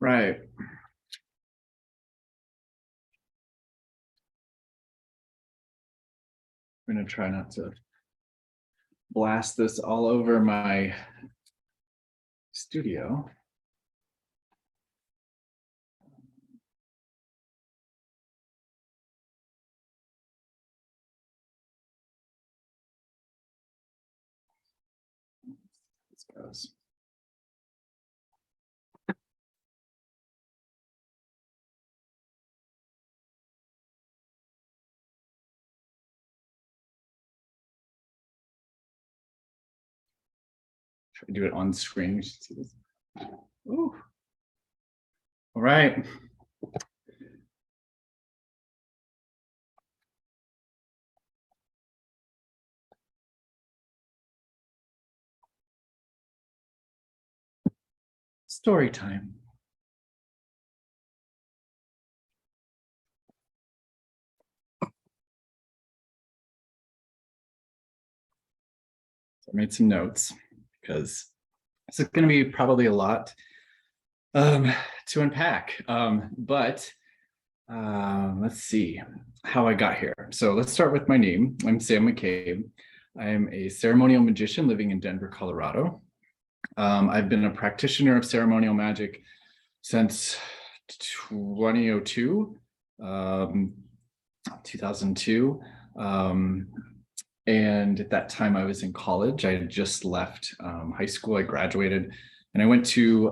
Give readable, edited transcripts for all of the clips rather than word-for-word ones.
Right. I'm gonna try not to blast this all over my studio. This goes. Try to do it on screen. You should see this. Ooh. All right. Story time. So I made some notes because this is going to be probably a lot to unpack. But let's see how I got here. So let's start with my name. I'm Sam McCabe. I'm a ceremonial magician living in Denver, Colorado. I've been a practitioner of ceremonial magic since 2002, 2002. And at that time I was in college. I had just left high school. I graduated and I went to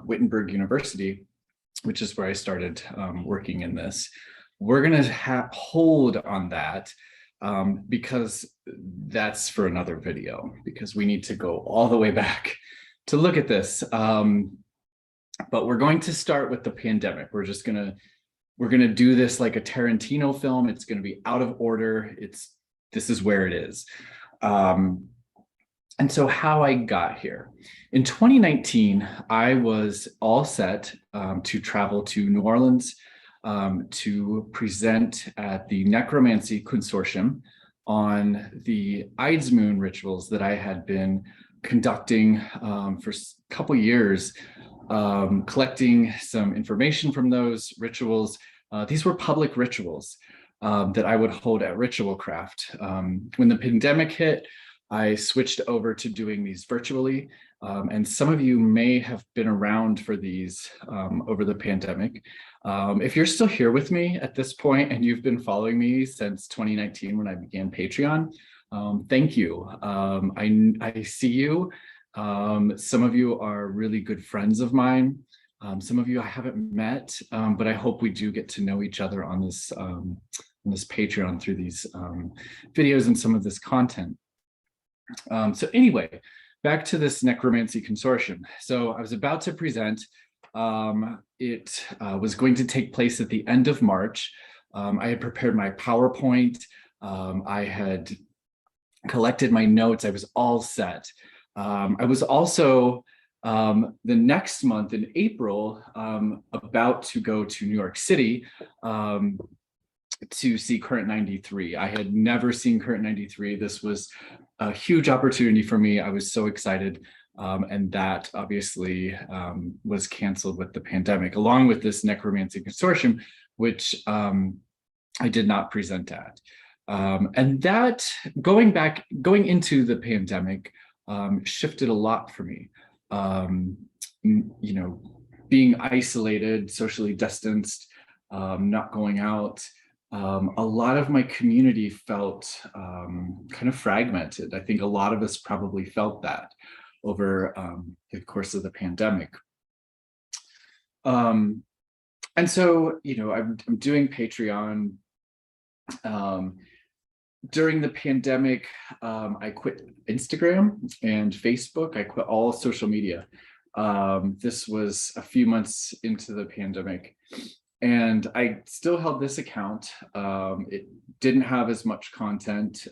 Wittenberg University, which is where I started working in this. We're going to hold on that because that's for another video, because we need to go all the way back to look at this. But we're going to start with the pandemic. We're going to do this like a Tarantino film. It's going to be out of order. This is where it is. And so how I got here. In 2019, I was all set to travel to New Orleans to present at the Necromancy Consortium on the Ides Moon rituals that I had been conducting for a couple years, collecting some information from those rituals. These were public rituals that I would hold at Ritual Craft. When the pandemic hit, I switched over to doing these virtually. And some of you may have been around for these over the pandemic. If you're still here with me at this point and you've been following me since 2019 when I began Patreon, thank you. I see you. Some of you are really good friends of mine. Some of you I haven't met, but I hope we do get to know each other on this Patreon through these videos and some of this content. So anyway, back to this Necromancy Consortium. So I was about to present. It was going to take place at the end of March. I had prepared my PowerPoint. I had collected my notes. I was all set. I was also the next month in April about to go to New York City to see Current 93. I had never seen Current 93. This was a huge opportunity for me. I was so excited. And that obviously was canceled with the pandemic, along with this Necromancy Consortium, which I did not present at. And that going into the pandemic shifted a lot for me. You know, being isolated, socially distanced, not going out. A lot of my community felt kind of fragmented. I think a lot of us probably felt that over the course of the pandemic. And so, you know, I'm doing Patreon. During the pandemic, I quit Instagram and Facebook. I quit all social media. This was a few months into the pandemic. And I still held this account. It didn't have as much content.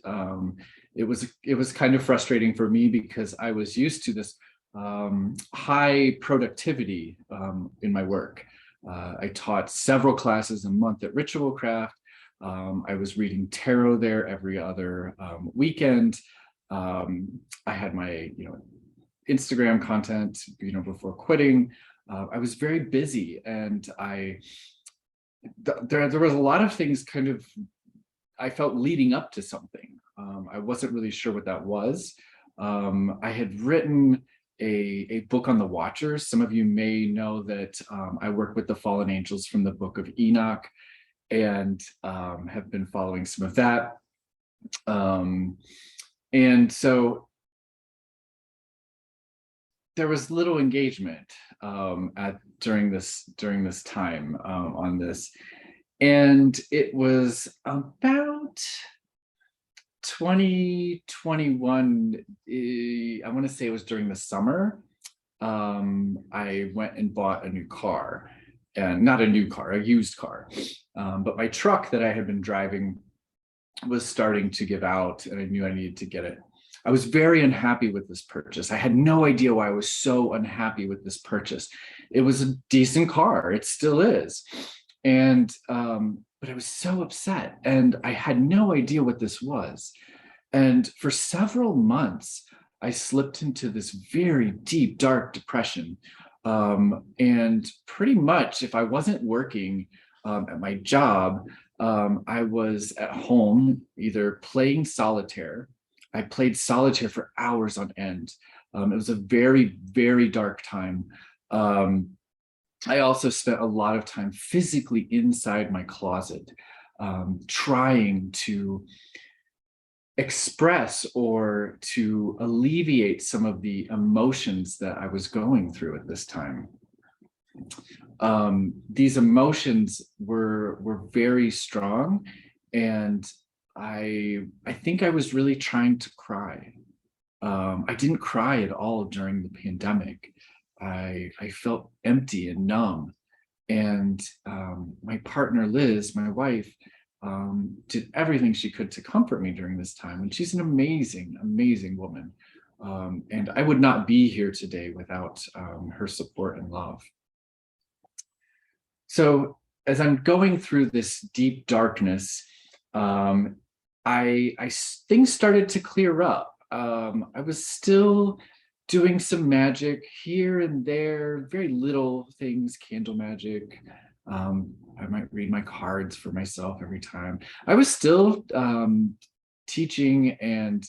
It was kind of frustrating for me because I was used to this high productivity in my work. I taught several classes a month at Ritual Craft. I was reading tarot there every other weekend. I had my Instagram content before quitting. I was very busy, and there was a lot of things kind of I felt leading up to something. I wasn't really sure what that was. I had written a book on the Watchers. Some of you may know that I work with the fallen angels from the book of Enoch, and have been following some of that. And so there was little engagement during this time on this, and it was about 2021. I want to say it was during the summer. I went and bought a new car, and not a new car, a used car. But my truck that I had been driving was starting to give out, and I knew I needed to get it. I was very unhappy with this purchase. I had no idea why I was so unhappy with this purchase. It was a decent car, it still is. And but I was so upset, and I had no idea what this was. And for several months, I slipped into this very deep, dark depression. And pretty much, if I wasn't working at my job, I was at home either playing solitaire. I played solitaire for hours on end. It was a very, very dark time. I also spent a lot of time physically inside my closet, trying to express or to alleviate some of the emotions that I was going through at this time. These emotions were very strong, and I think I was really trying to cry. I didn't cry at all during the pandemic. I felt empty and numb. And my partner, Liz, my wife, did everything she could to comfort me during this time. And she's an amazing, amazing woman. And I would not be here today without her support and love. So as I'm going through this deep darkness, things started to clear up. I was still doing some magic here and there, very little things, candle magic. I might read my cards for myself every time. I was still teaching and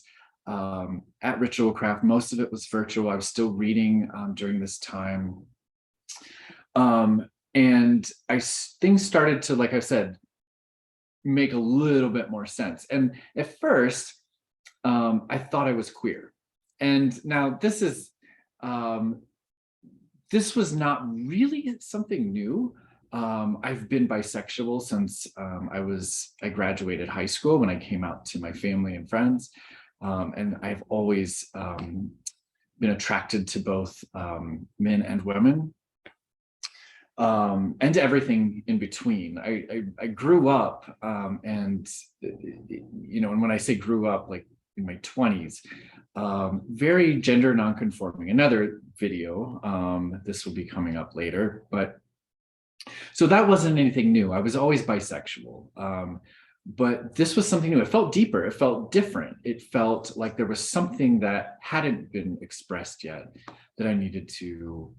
at Ritual Craft. Most of it was virtual. I was still reading during this time. And things started to, like I said, make a little bit more sense. And at first, I thought I was queer. And now this was not really something new. I've been bisexual since I graduated high school, when I came out to my family and friends. And I've always been attracted to both men and women. And everything in between. I grew up, and and when I say grew up, like in my 20s, very gender nonconforming. Another video, this will be coming up later, but so that wasn't anything new. I was always bisexual, but this was something new. It felt deeper. It felt different. It felt like there was something that hadn't been expressed yet that I needed to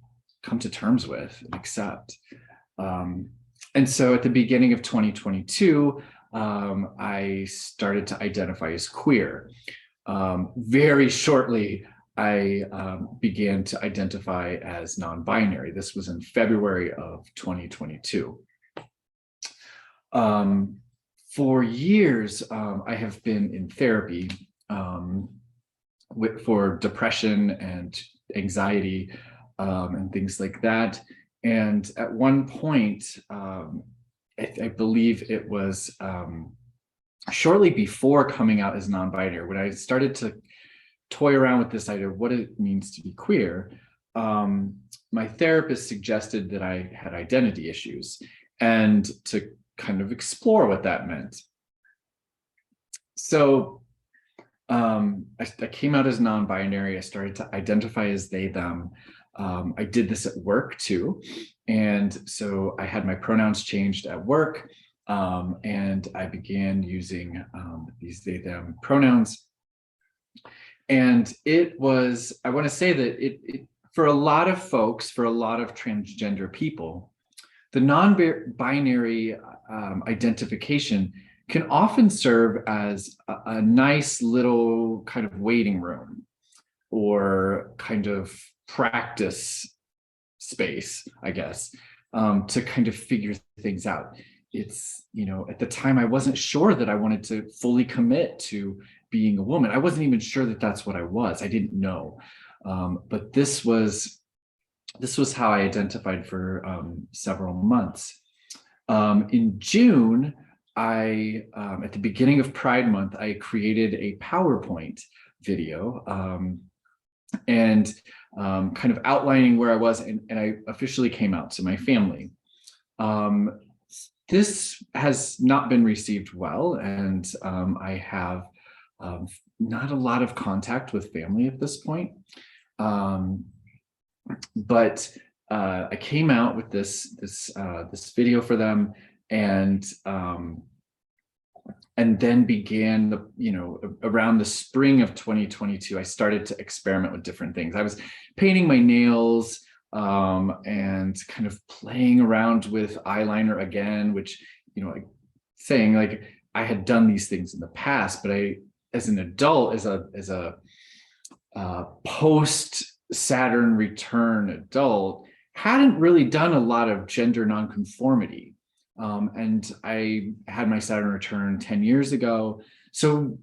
come to terms with and accept. And so at the beginning of 2022, I started to identify as queer. Very shortly, I began to identify as non-binary. This was in February of 2022. For years, I have been in therapy for depression and anxiety, and things like that. And at one point, I believe it was shortly before coming out as non-binary, when I started to toy around with this idea of what it means to be queer, my therapist suggested that I had identity issues, and to kind of explore what that meant. So I came out as non-binary. I started to identify as they, them. I did this at work too. And so I had my pronouns changed at work, and I began using these they, them pronouns. And it was, I want to say that for a lot of folks, for a lot of transgender people, the non-binary identification can often serve as a nice little kind of waiting room or kind of practice space, I guess, to kind of figure things out. It's, at the time I wasn't sure that I wanted to fully commit to being a woman. I wasn't even sure that that's what I was. I didn't know. But this was how I identified for several months. In June, at the beginning of Pride Month, I created a PowerPoint video and kind of outlining where I was, and I officially came out to my family. This has not been received well, and I have not a lot of contact with family at this point. But I came out with this video for them, and then began around the spring of 2022, I started to experiment with different things. I was painting my nails and kind of playing around with eyeliner again, which, saying like I had done these things in the past, but I, as an adult, as a post Saturn return adult, hadn't really done a lot of gender nonconformity. And I had my Saturn return 10 years ago. So,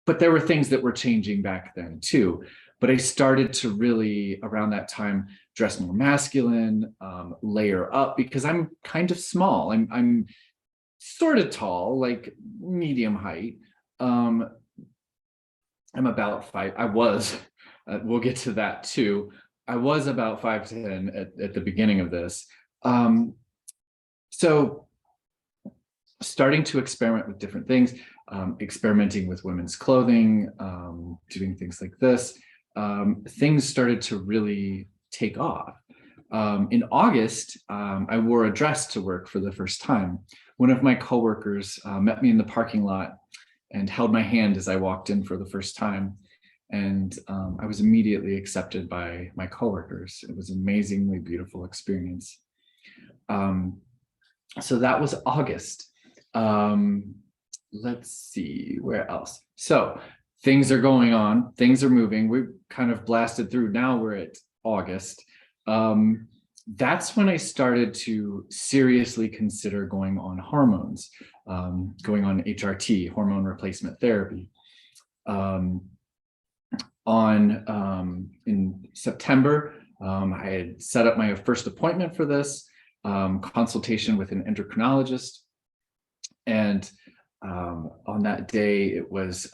but there were things that were changing back then too. But I started to really, around that time, dress more masculine, layer up, because I'm kind of small. I'm sort of tall, like medium height. I'm about 5. I was. We'll get to that too. I was about 5'10" at the beginning of this. So starting to experiment with different things, experimenting with women's clothing, doing things like this, things started to really take off. In August, I wore a dress to work for the first time. One of my coworkers met me in the parking lot and held my hand as I walked in for the first time. And I was immediately accepted by my coworkers. It was an amazingly beautiful experience. So that was August. Let's see, where else? So things are going on, things are moving. We've kind of blasted through. Now we're at August. That's when I started to seriously consider going on hormones, going on HRT, hormone replacement therapy. In September, I had set up my first appointment for this, consultation with an endocrinologist. And on that day, it was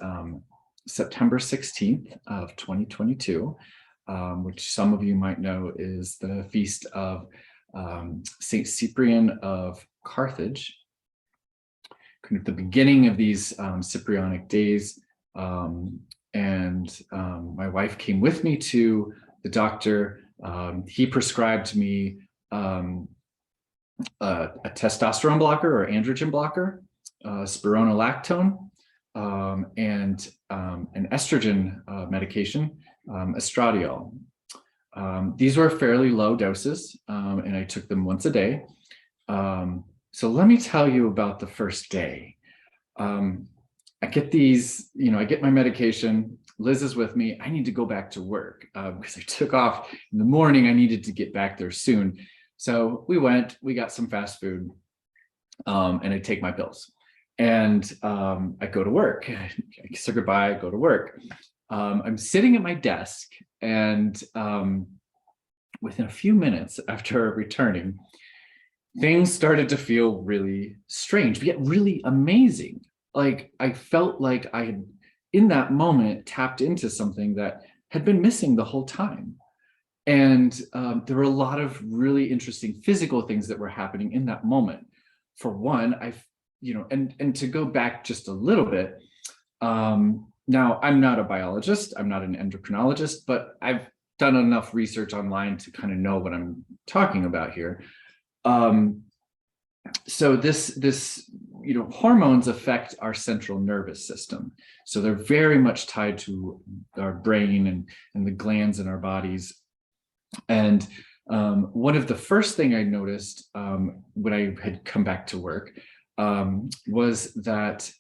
September 16th of 2022, which some of you might know is the feast of Saint Cyprian of Carthage, kind of the beginning of these Cyprianic days. And my wife came with me to the doctor. He prescribed me a testosterone blocker or androgen blocker, spironolactone, and an estrogen medication, estradiol. These were fairly low doses, and I took them once a day. So let me tell you about the first day. I get these, I get my medication. Liz is with me. I need to go back to work because I took off in the morning. I needed to get back there soon. So we got some fast food, and I take my pills. And I go to work. I say goodbye, I go to work. I'm sitting at my desk, and within a few minutes after returning, things started to feel really strange, but yet really amazing. Like I felt like I had, in that moment, tapped into something that had been missing the whole time. And there were a lot of really interesting physical things that were happening in that moment. For one, and to go back just a little bit, now I'm not a biologist, I'm not an endocrinologist, but I've done enough research online to kind of know what I'm talking about here. So this hormones affect our central nervous system. So they're very much tied to our brain and the glands in our bodies. And one of the first thing I noticed when I had come back to work was that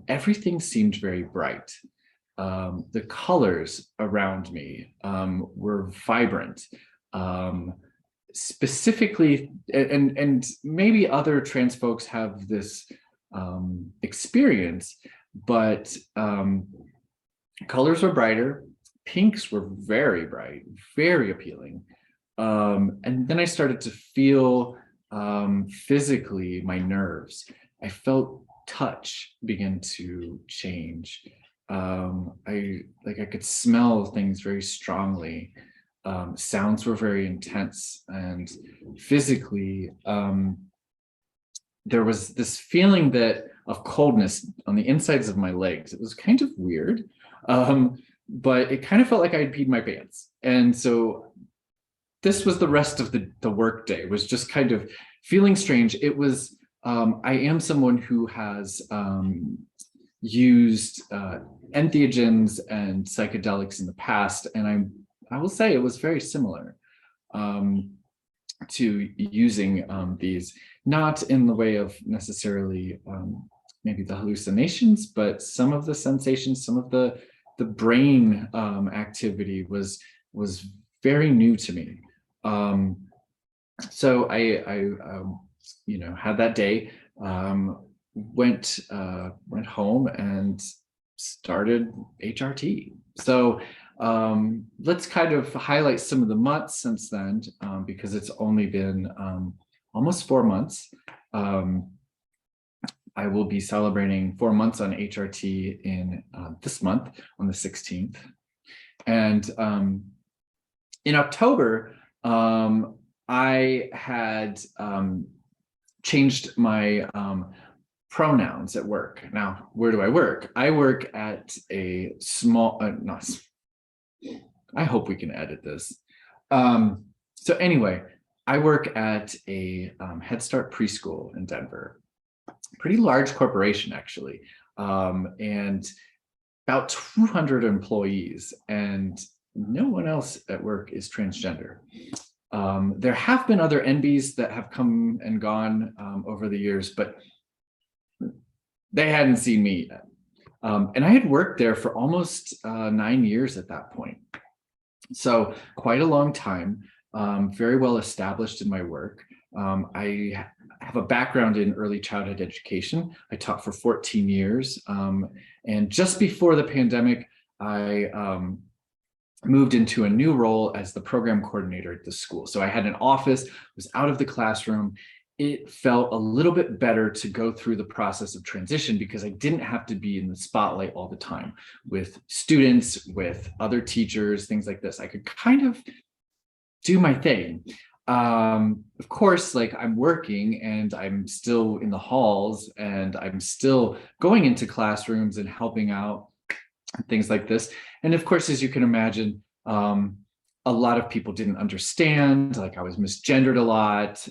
everything seemed very bright. The colors around me were vibrant. Specifically, and maybe other trans folks have this experience, but colors were brighter. Pinks were very bright, very appealing. And then I started to feel physically my nerves. I felt touch begin to change. I could smell things very strongly. Sounds were very intense, and physically, there was this feeling that of coldness on the insides of my legs. It was kind of weird, but it kind of felt like I'd peed my pants. And so this was the rest of the work day, was just kind of feeling strange. It was, I am someone who has used entheogens and psychedelics in the past, and I will say it was very similar to using these, not in the way of necessarily maybe the hallucinations, but some of the sensations, some of the brain activity was very new to me. So I had that day, went home and started HRT. So let's kind of highlight some of the months since then, because it's only been almost 4 months. I will be celebrating 4 months on HRT in this month on the 16th. And in October, I had changed my pronouns at work. Now, where do I work? I work at a small, I hope we can edit this. So anyway, I work at a Head Start preschool in Denver. Pretty large corporation, actually, and about 200 employees, and no one else at work is transgender. There have been other NBs that have come and gone over the years, but they hadn't seen me yet. And I had worked there for almost 9 years at that point. So quite a long time, very well established in my work. I have a background in early childhood education. I taught for 14 years. And just before the pandemic, I moved into a new role as the program coordinator at the school. So I had an office, was out of the classroom. It felt a little bit better to go through the process of transition because I didn't have to be in the spotlight all the time with students, with other teachers, things like this. I could kind of do my thing. Of course, like I'm working and I'm still in the halls and I'm still going into classrooms and helping out, things like this. And of course, as you can imagine, a lot of people didn't understand, like I was misgendered a lot.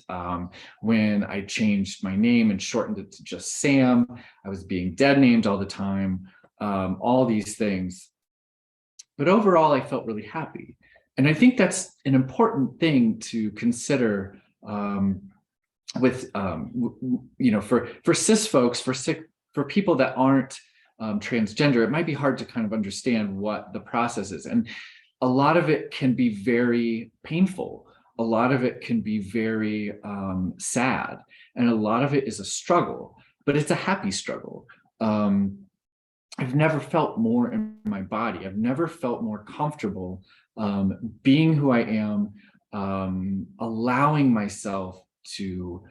When I changed my name and shortened it to just Sam, I was being dead named all the time, all these things. But overall, I felt really happy. And I think that's an important thing to consider with, for cis folks, for people that aren't transgender, it might be hard to kind of understand what the process is. And a lot of it can be very painful. A lot of it can be very sad. And a lot of it is a struggle, but it's a happy struggle. I've never felt more in my body. I've never felt more comfortable being who I am, allowing myself to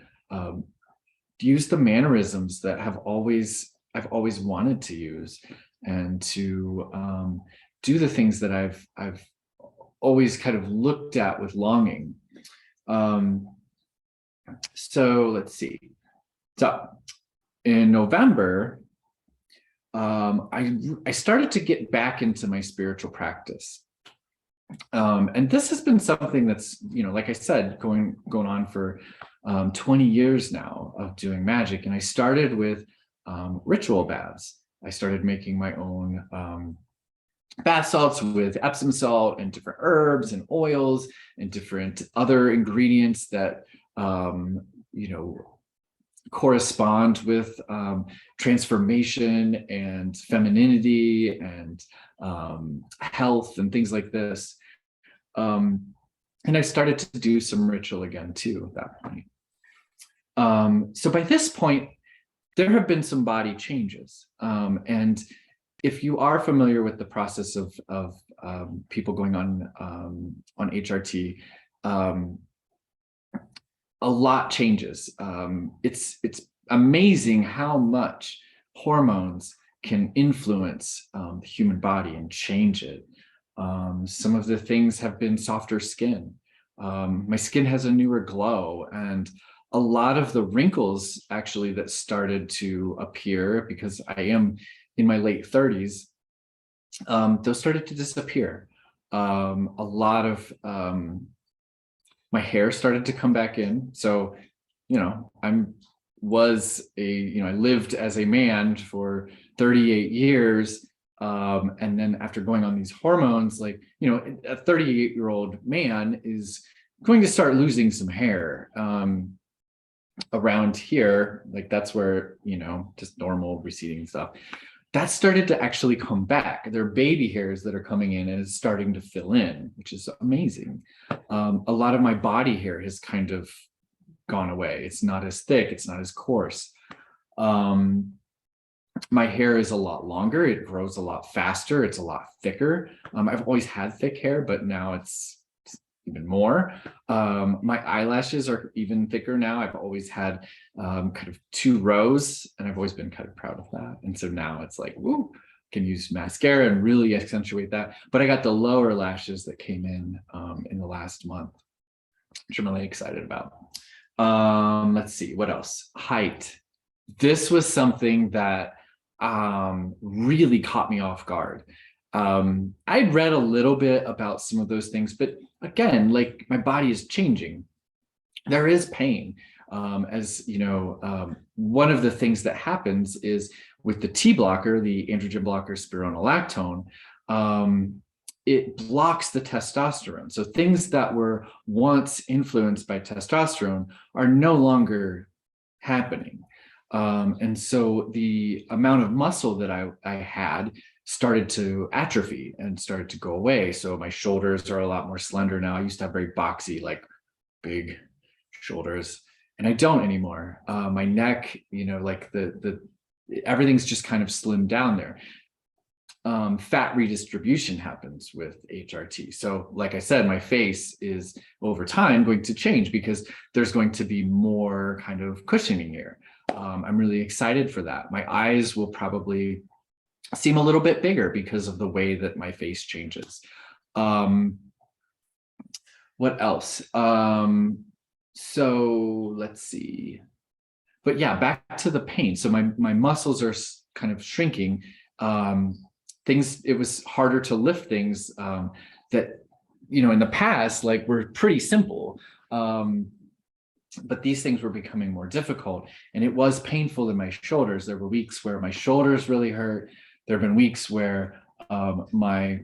use the mannerisms that I've always wanted to use, and to do the things that I've always kind of looked at with longing. So let's see. So in November, I started to get back into my spiritual practice. And this has been something that's, like I said, going on for 20 years now of doing magic. And I started with ritual baths. I started making my own bath salts with Epsom salt and different herbs and oils and different other ingredients that, you know, correspond with transformation and femininity and health and things like this. And I started to do some ritual again too at that point. So by this point, there have been some body changes. And if you are familiar with the process of people going on HRT, a lot changes. It's amazing how much hormones can influence the human body and change it. Some of the things have been softer skin. My skin has a newer glow, and a lot of the wrinkles actually that started to appear, because I am in my late 30s, those started to disappear. A lot of my hair started to come back in. So, you know, I lived as a man for 38 years. And then after going on these hormones, like, you know, a 38-year-old man is going to start losing some hair around here. Like that's where, you know, just normal receding stuff. That started to actually come back. There are baby hairs that are coming in and it's starting to fill in, which is amazing. A lot of my body hair has kind of gone away. It's not as thick, it's not as coarse. My hair is a lot longer, it grows a lot faster, it's a lot thicker. I've always had thick hair, but now it's even more. My eyelashes are even thicker now. I've always had kind of 2 rows, and I've always been kind of proud of that. And so now it's like, woo, can use mascara and really accentuate that. But I got the lower lashes that came in the last month, which I'm really excited about. Let's see, what else? Height. This was something that really caught me off guard. I'd read a little bit about some of those things, but again, like my body is changing. There is pain. As you know, one of the things that happens is with the T blocker, the androgen blocker spironolactone, it blocks the testosterone. So things that were once influenced by testosterone are no longer happening. And so the amount of muscle that I had started to atrophy and started to go away. So my shoulders are a lot more slender now. I used to have very boxy, like big shoulders, and I don't anymore. My neck, you know, like everything's just kind of slimmed down there. Fat redistribution happens with HRT. So like I said, my face is over time going to change because there's going to be more kind of cushioning here. I'm really excited for that. My eyes will probably seem a little bit bigger because of the way that my face changes. What else? So let's see. But yeah, back to the pain. So my muscles are kind of shrinking. It was harder to lift things that, you know, in the past, like were pretty simple. But these things were becoming more difficult, and it was painful in my shoulders. There were weeks where my shoulders really hurt. There have been weeks where my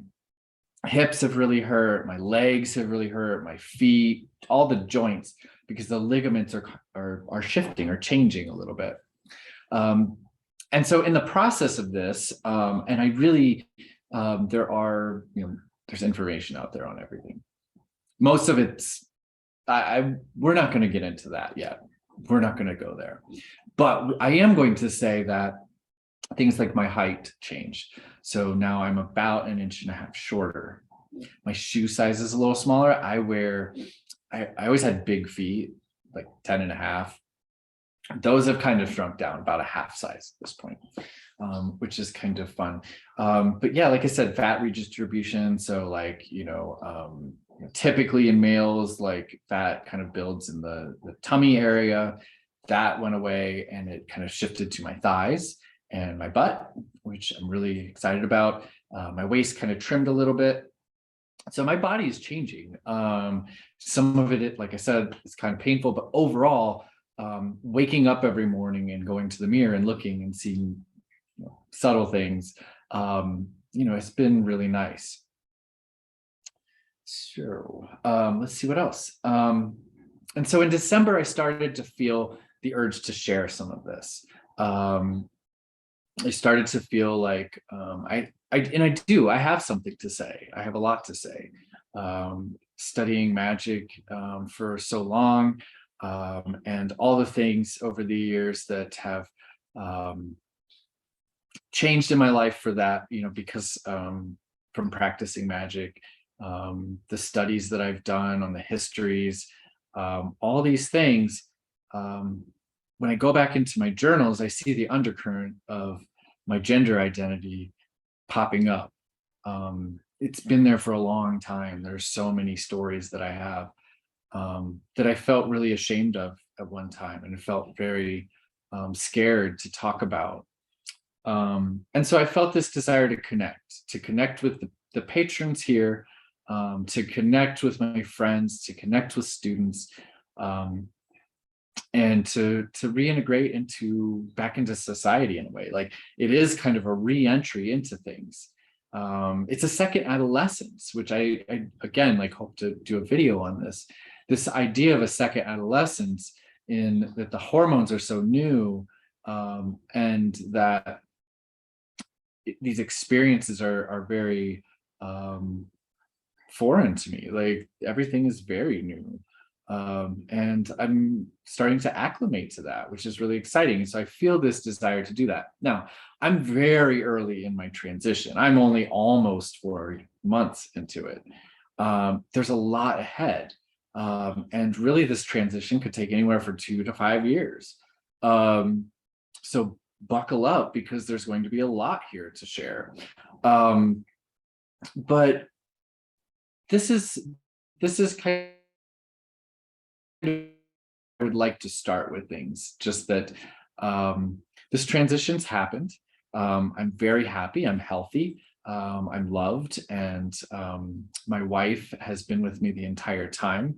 hips have really hurt, my legs have really hurt, my feet, all the joints, because the ligaments are shifting or changing a little bit. And so in the process of this, and I really, there's information out there on everything. Most of it's, we're not going to get into that yet. We're not going to go there. But I am going to say that things like my height changed. So now I'm about 1.5 inches shorter. My shoe size is a little smaller. I always had big feet, like 10.5. Those have kind of shrunk down about a half size at this point, which is kind of fun. But yeah, like I said, fat redistribution. So like, typically in males, like fat kind of builds in the tummy area. That went away and it kind of shifted to my thighs and my butt, which I'm really excited about. My waist kind of trimmed a little bit. So my body is changing. Some of it, like I said, is kind of painful, but overall, waking up every morning and going to the mirror and looking and seeing subtle things, it's been really nice. Sure. Let's see what else. And so in December, I started to feel the urge to share some of this. Um, I started to feel like I have something to say. I have a lot to say. Studying magic for so long, and all the things over the years that have um, changed in my life for that, because from practicing magic, the studies that I've done on the histories, all these things. Um, when I go back into my journals, I see the undercurrent of my gender identity popping up. It's been there for a long time. There's so many stories that I have that I felt really ashamed of at one time, and felt very scared to talk about. And so I felt this desire to connect with the patrons here, to connect with my friends, to connect with students, um, and to reintegrate back into society in a way. Like, it is kind of a re-entry into things. It's a second adolescence, which I again, like, hope to do a video on this idea of a second adolescence, in that the hormones are so new, and that these experiences are very foreign to me. Like, everything is very new, and I'm starting to acclimate to that, which is really exciting. And so I feel this desire to do that. Now, I'm very early in my transition. I'm only almost 4 months into it. There's a lot ahead, and really this transition could take anywhere from 2 to 5 years. So buckle up, because there's going to be a lot here to share. But this is kind of, I would like to start with things, just that this transition's happened. I'm very happy. I'm healthy. I'm loved, and my wife has been with me the entire time,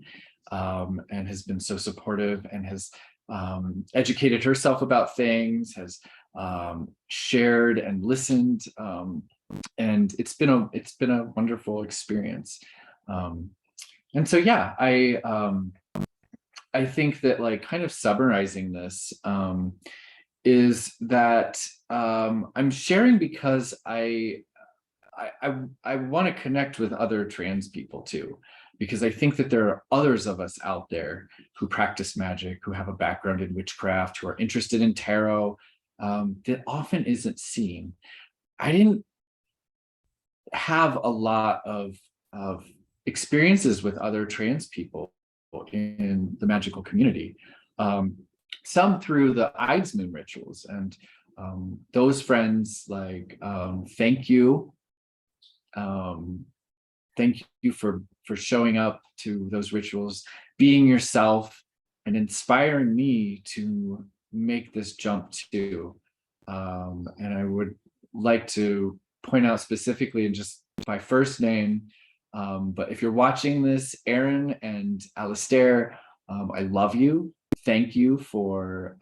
and has been so supportive, and has educated herself about things, has shared and listened, and it's been a wonderful experience. And so, yeah, I think that, like, kind of summarizing this, is that I'm sharing because I want to connect with other trans people too, because I think that there are others of us out there who practice magic, who have a background in witchcraft, who are interested in tarot, that often isn't seen. I didn't have a lot of experiences with other trans people in the magical community. Some through the Eidsman rituals, and those friends, like, thank you. Thank you for showing up to those rituals, being yourself, and inspiring me to make this jump too. And I would like to point out specifically, and just by first name, but if you're watching this, Aaron and Alistair, I love you. Thank you for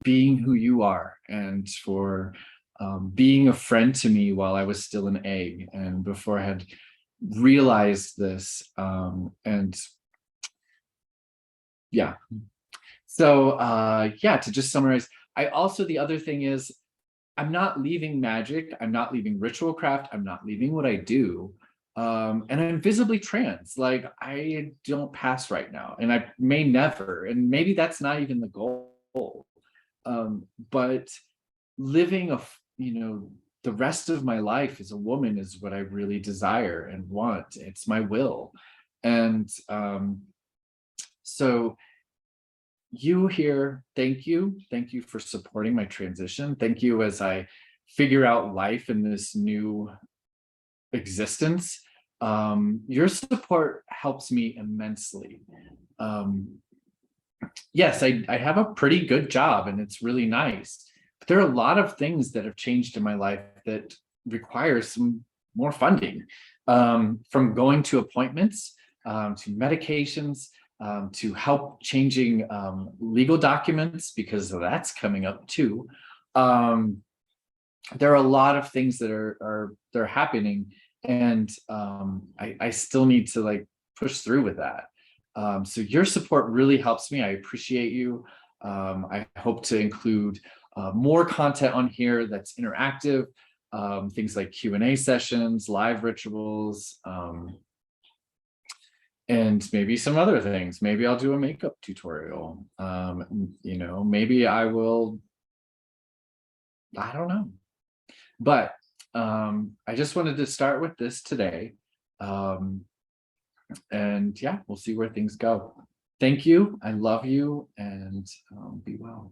being who you are, and for being a friend to me while I was still an egg, and before I had realized this. And yeah, so yeah, to just summarize, the other thing is, I'm not leaving magic, I'm not leaving ritual craft, I'm not leaving what I do. And I'm visibly trans. Like, I don't pass right now, and I may never, and maybe that's not even the goal. But living the rest of my life as a woman is what I really desire and want. It's my will. And so you here, thank you for supporting my transition. Thank you as I figure out life in this new existence. Your support helps me immensely. Yes, I have a pretty good job, and it's really nice, but there are a lot of things that have changed in my life that require some more funding, from going to appointments, to medications, to help changing legal documents, because that's coming up too. there are a lot of things that they're happening, and I still need to like push through with that. So your support really helps me. I appreciate you. I hope to include more content on here that's interactive, things like Q&A sessions, live rituals, and maybe some other things. Maybe I'll do a makeup tutorial. Maybe I will, I don't know. But I just wanted to start with this today. And yeah, we'll see where things go. Thank you. I love you, and be well.